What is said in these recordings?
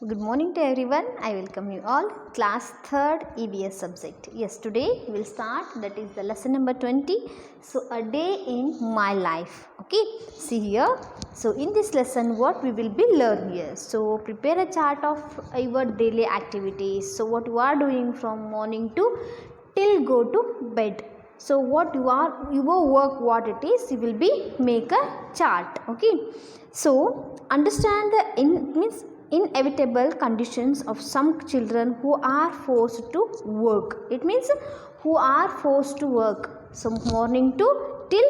Good morning to everyone. I welcome you all. Class 3rd EVS subject. Yes, today we will start, that is the lesson number 20. So, a day in my life. Okay, see here. So, in this lesson what we will be learning here. So, prepare a chart of your daily activities. So, what you are doing from morning to till go to bed. So, what your work, what it is, you will be make a chart. Okay. So, understand the inevitable conditions of some children who are forced to work. It means who are forced to work. So, morning to till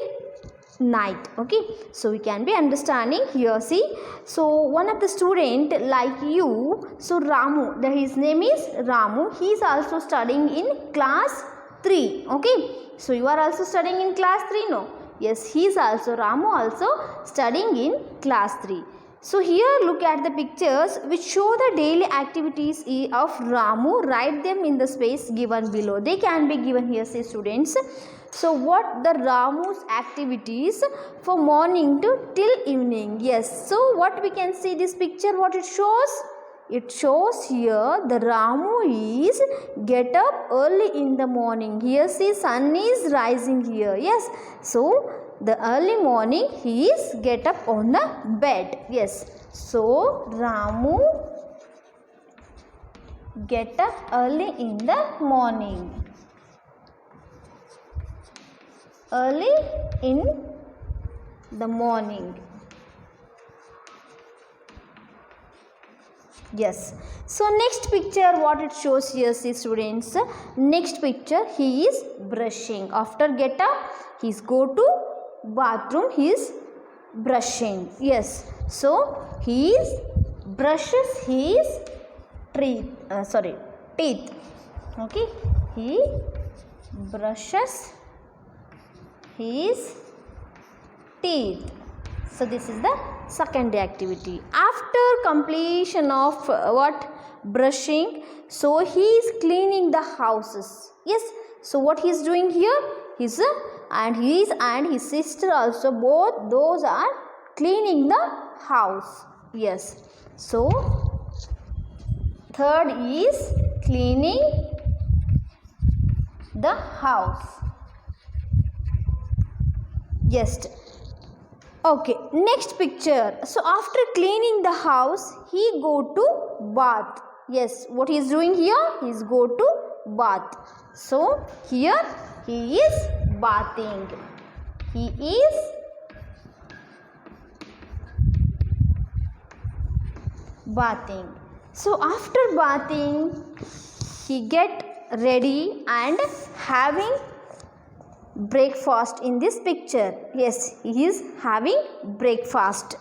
night. Okay, so we can be understanding here. See, so one of the student like you, so Ramu, his name is Ramu. He is also studying in class 3. Okay, so you are also studying in class 3, no? Yes, he is also, Ramu also studying in class 3. So here look at the pictures which show the daily activities of Ramu. Write them in the space given below. They can be given here, say students. So what the Ramu's activities for morning to till evening. Yes. So what we can see this picture, what it shows? It shows here the Ramu is get up early in the morning. Here see sun is rising here. Yes. So the early morning he is get up on the bed. Yes. So Ramu get up early in the morning. Early in the morning. Yes. So next picture what it shows here, see students. Next picture, he is brushing. After get up, he is go to bathroom, he is brushing. Yes. So he is brushes his teeth. Okay. He brushes his teeth. So this is the second day activity. After completion of brushing, so he is cleaning the houses. Yes. So what he is doing here? His and his sister also, both those are cleaning the house. Yes. So third is cleaning the house. Yes. Okay, next picture. So after cleaning the house, he go to bath. Yes, what he is doing here? He is go to bath. So here he is bathing. He is bathing. So after bathing, he get ready and having breakfast in this picture. Yes, he is having breakfast.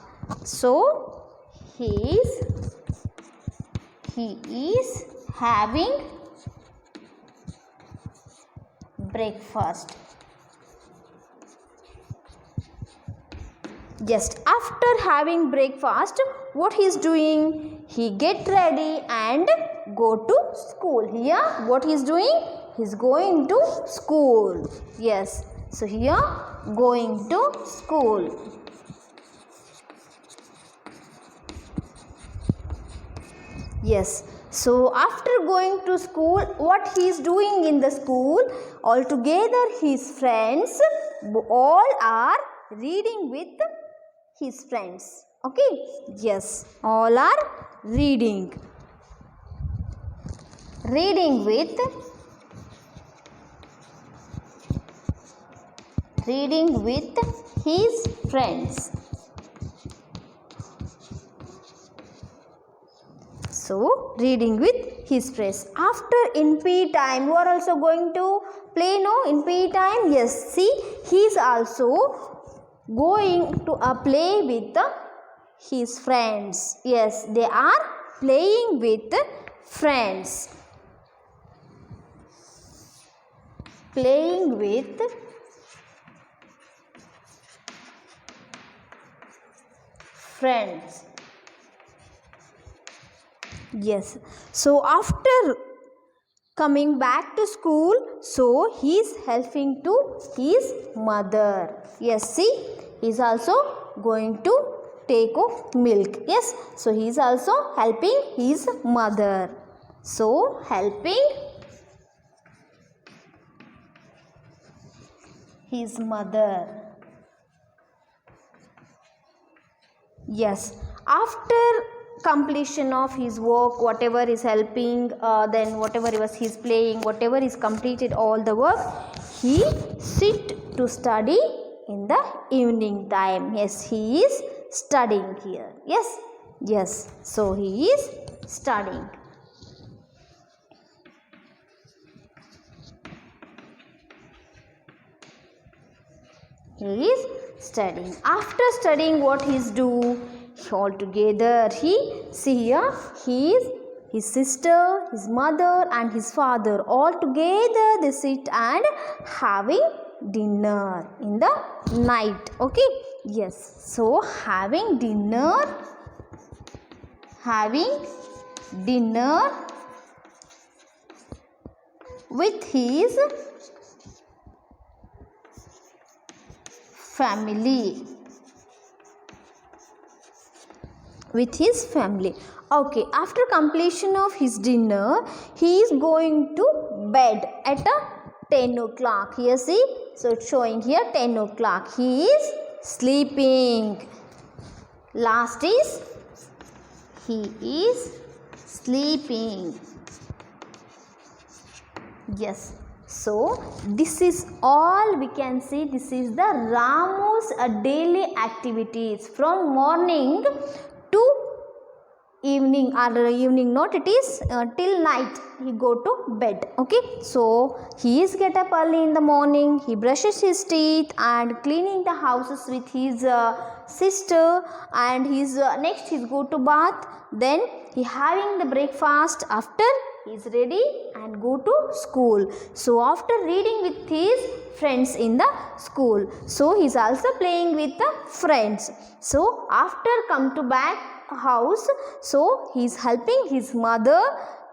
So he is having breakfast. Just after having breakfast, what he is doing? He get ready and go to school. Here what he is doing? He is going to school. Yes. So here going to school. Yes. So after going to school, what he is doing in the school? Altogether his friends all are reading with his friends. Okay. Yes. All are reading with his friends. So reading with his friends. After in PE time, you are also going to play, no? In PE time, yes. See, he is also going to play with his friends. Yes, they are playing with friends. Playing with friends. Yes. So after coming back to school, so he is helping to his mother. Yes, see, he is also going to take of milk. Yes, so he is also helping his mother. So helping his mother. Yes, after completion of his work, whatever is helping, then whatever was he's playing, whatever is completed all the work, he sit to study in the evening time. Yes, he is studying here. Yes, yes, so he is studying. He is studying. After studying, what he is do? All together he, see here, he is, his sister, his mother and his father all together they sit and having dinner in the night. Okay, yes, so having dinner with his family. Okay, after completion of his dinner, he is going to bed at 10 o'clock. Here see, so it's showing here 10 o'clock. He is sleeping. Last is, he is sleeping. Yes. So this is all we can see. This is the Ramu's daily activities from morning to evening, or evening not, it is till night he go to bed. Okay, so he is get up early in the morning, he brushes his teeth and cleaning the houses with his sister, and his next he go to bath, then he having the breakfast, after he is ready and go to school. So after reading with his friends in the school, so he is also playing with the friends. So after come to back house, so he is helping his mother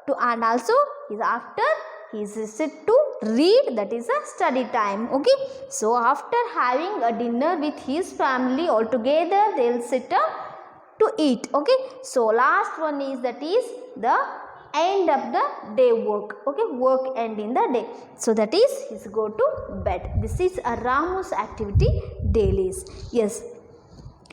to, and also is after he is sit to read, that is a study time. Okay, so after having a dinner with his family all together, they will sit to eat. Okay, so last one is, that is the end of the day work. Okay, work end in the day, so that is he's go to bed. This is a Ramu's activity dailies. Yes,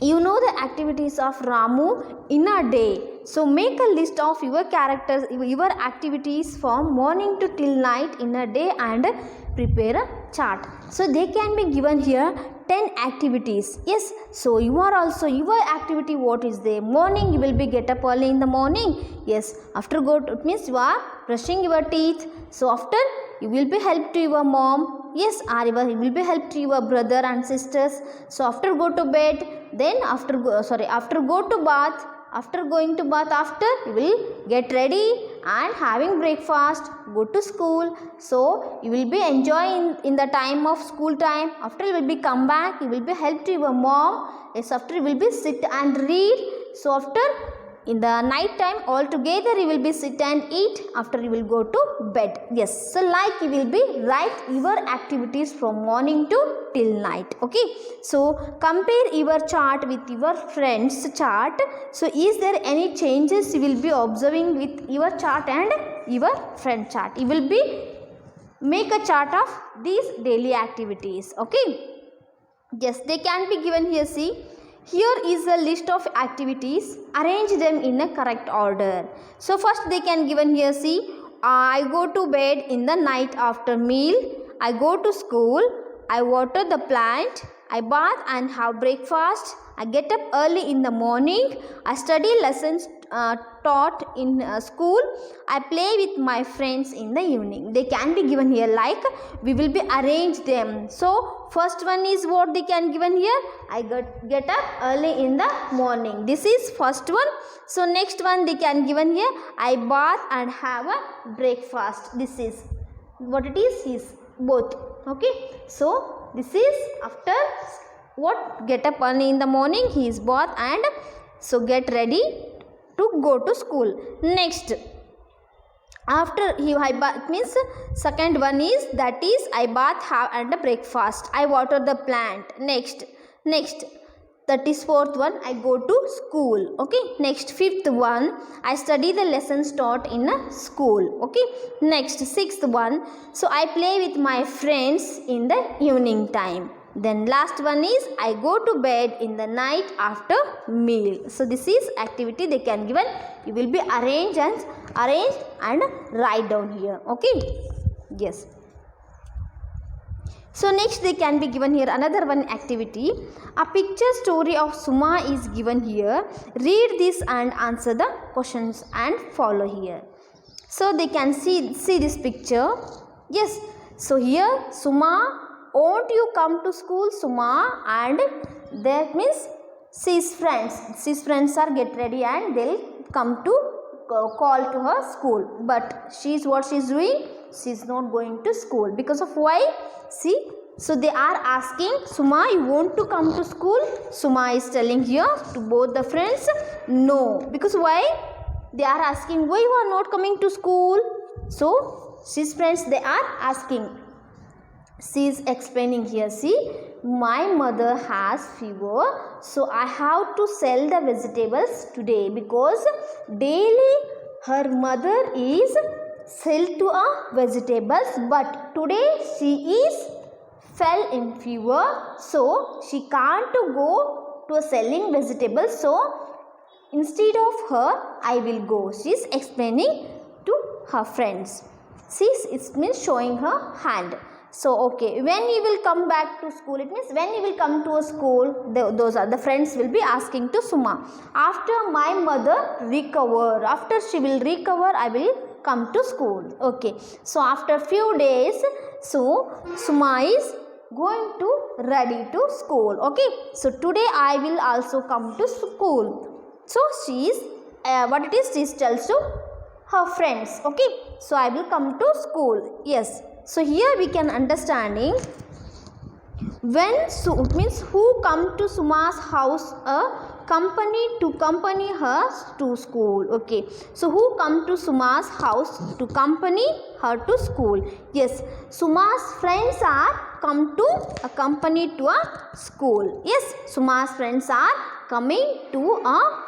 you know the activities of Ramu in a day. So make a list of your characters, your activities from morning to till night in a day and prepare a chart. So they can be given here 10 activities. Yes, so you are also, your activity what is there? Morning you will be get up early in the morning. Yes, after go to, it means you are brushing your teeth. So after you will be help to your mom. Yes, or you will be help to your brother and sisters. So after go to bed, then after go to bath. After going to bath, after you will get ready and having breakfast, go to school. So you will be enjoying in the time of school time. After you will be come back, you will be help to your mom. Yes, after you will be sit and read. So after in the night time all together you will be sit and eat. After you will go to bed. Yes, so like you will be write your activities from morning to till night. Okay, so compare your chart with your friend's chart. So is there any changes you will be observing with your chart and your friend chart? You will be make a chart of these daily activities. Okay, yes, they can be given here. See, here is a list of activities. Arrange them in a correct order. So first they can given here. See, I go to bed in the night after meal. I go to school. I water the plant. I bath and have breakfast. I get up early in the morning. I study lessons taught in school. I play with my friends in the evening. They can be given here like we will be arrange them. So first one is what they can given here. I get up early in the morning. This is first one. So next one they can given here. I bath and have a breakfast. This is what it is both. Okay, so this is after what, get up early in the morning, he is bath and so get ready to go to school. Next, after I bath means second one is, that is I bath have and a breakfast. I water the plant. Next That is fourth one, I go to school. Okay, next fifth one, I study the lessons taught in a school. Okay, next sixth one, so I play with my friends in the evening time. Then last one is I go to bed in the night after meal. So this is activity they can given. You will be arrange and write down here. Okay, yes. So next they can be given here another one activity. A picture story of Suma is given here. Read this and answer the questions and follow here. So they can see this picture. Yes. So here Suma, won't you come to school, Suma? And that means she's friends. She's friends are get ready and they'll come to call to her school. But what she's doing? She's not going to school. Because of why? See, so they are asking, Suma, you want to come to school? Suma is telling here to both the friends, no. Because why? They are asking, why you are not coming to school? So, she's friends, they are asking. She is explaining here, see, my mother has fever, so I have to sell the vegetables today because daily her mother is sell to a vegetables, but today she is fell in fever, so she can't go to selling vegetables, so instead of her I will go. She is explaining to her friends. See, it means showing her hand. So okay, when you will come back to school, it means when you will come to a school, those are the friends will be asking to Suma. After my mother recover, after she will recover, I will come to school. Okay, so after few days, so Suma is going to ready to school. Okay, so today I will also come to school. So she is what it is, she tells to her friends. Okay, so I will come to school. Yes. So here we can understanding when it means who come to Suma's house, a company to accompany her to school. Okay, so who come to Suma's house to accompany her to school? Yes, Suma's friends are come to accompany to a school. Yes, Suma's friends are coming to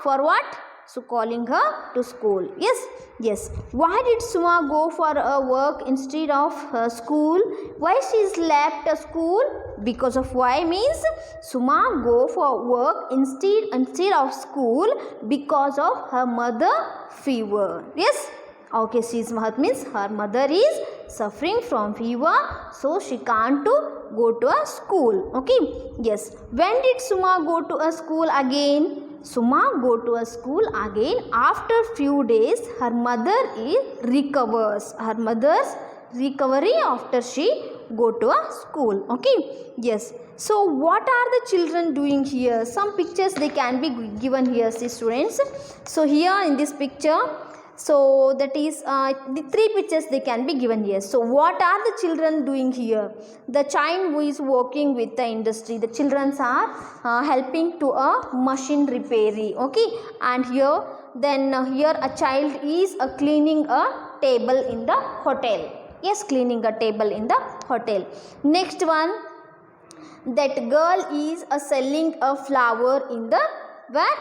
for what? So calling her to school. Yes, yes. Why did Suma go for a work instead of her school? Why she's left a school? Because of why means Suma go for work instead of school because of her mother fever. Yes. Okay, she's means her mother is suffering from fever, so she can't go to a school. Okay. Yes. When did Suma go to a school again? Suma go to a school again after few days. Her mother recovers. Her mother's recovery after she go to a school. Okay. Yes. So what are the children doing here? Some pictures they can be given here, see students. So here in this picture, so that is the three pictures they can be given here. So what are the children doing here? The child who is working with the industry. The children are helping to a machine repairing. Okay, and here then here a child is cleaning a table in the hotel. Yes, cleaning a table in the hotel. Next one, that girl is selling a flower in the where?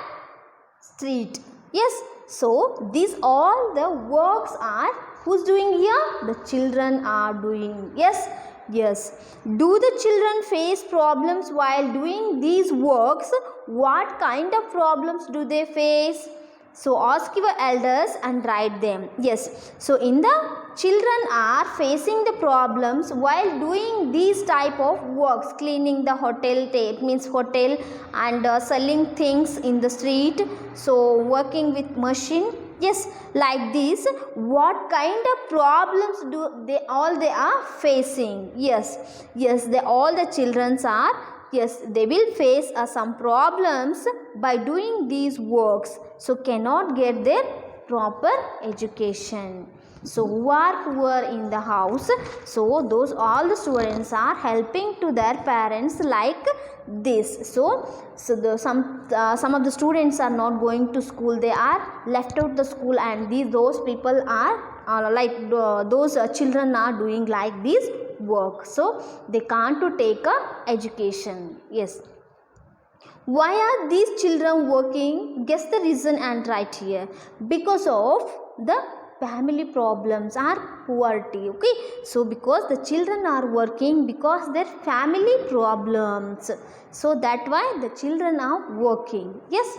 Street. Yes. So these all the works are who's doing here? The children are doing. Yes, yes. Do the children face problems while doing these works? What kind of problems do they face? So ask your elders and write them. Yes. So in the children are facing the problems while doing these type of works, cleaning the hotel, means hotel, and selling things in the street. So working with machine. Yes, like this. What kind of problems do they are facing? Yes, yes. All the children are. Yes, they will face some problems by doing these works. So cannot get their proper education. So who are poor in the house? So those all the students are helping to their parents like this. So some of the students are not going to school. They are left out the school, and those people are like those children are doing like this work. So they can't to take a education. Yes. Why are these children working? Guess the reason and write here. Because of the family problems or poverty. Okay, so because the children are working because their family problems, so that why the children are working. Yes.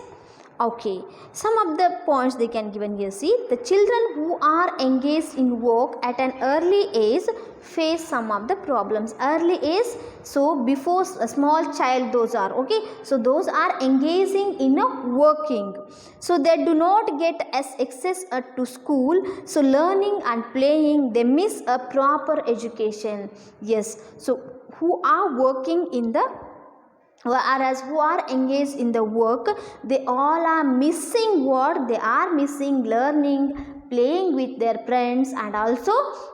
Okay, some of the points they can given here. See, the children who are engaged in work at an early age face some of the problems. Early age, so before a small child, those are okay. So those are engaging in a working. So they do not get as access to school. So learning and playing, they miss a proper education. Yes. So who are working in the, whereas who are engaged in the work, they all are missing what? They are missing learning, playing with their friends, and also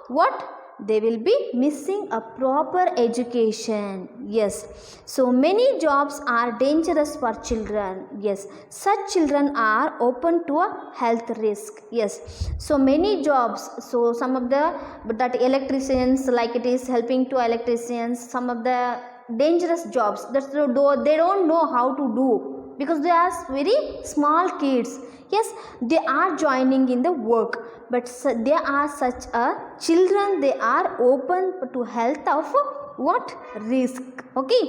what? They will be missing a proper education. Yes. So many jobs are dangerous for children. Yes. Such children are open to a health risk. Yes. So many jobs. So some of the, but that electricians, like it is helping to electricians, some of the dangerous jobs that they don't know how to do because they are very small kids. Yes, they are joining in the work, but they are such a children, they are open to health of what? Risk. Okay,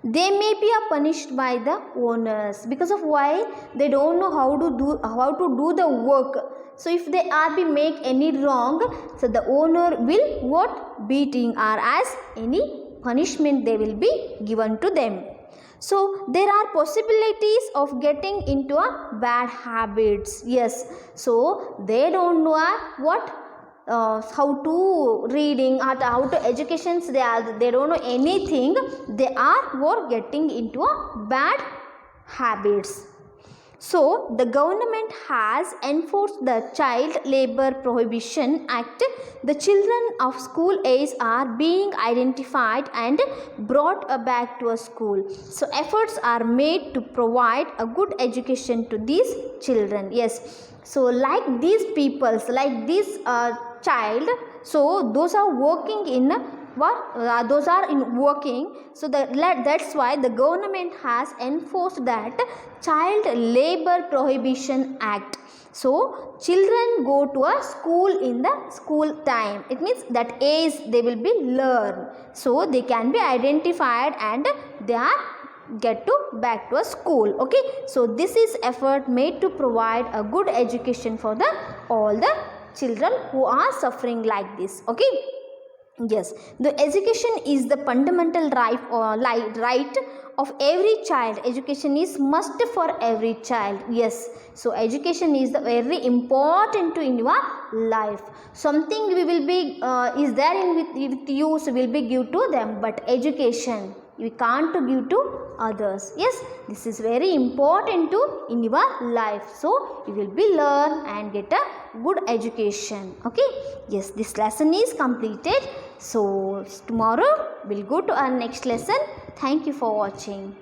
they may be punished by the owners because of why? They don't know how to do the work. So if they are be make any wrong, so the owner will what? Beating or as any punishment they will be given to them. So there are possibilities of getting into a bad habits. Yes, so they don't know what how to reading or how to educations, they don't know anything. They are more getting into a bad habits. So the government has enforced the Child Labour Prohibition Act. The children of school age are being identified and brought back to a school. So efforts are made to provide a good education to these children. Yes. So like these peoples, like this child, so those are working in what? Those are in working. So that's why the government has enforced that Child Labour Prohibition Act. So children go to a school in the school time. It means that age they will be learn. So they can be identified and they are get to back to a school. Okay, so this is effort made to provide a good education for the all the children who are suffering like this. Okay. Yes, the education is the fundamental right of every child. Education is must for every child. Yes, so education is the very important to in your life. Something we will be is there in with you, so will be give to them, but education we can't give to others. Yes, this is very important to in your life, so you will be learn and get a good education. Okay, yes, this lesson is completed. So tomorrow we'll go to our next lesson. Thank you for watching.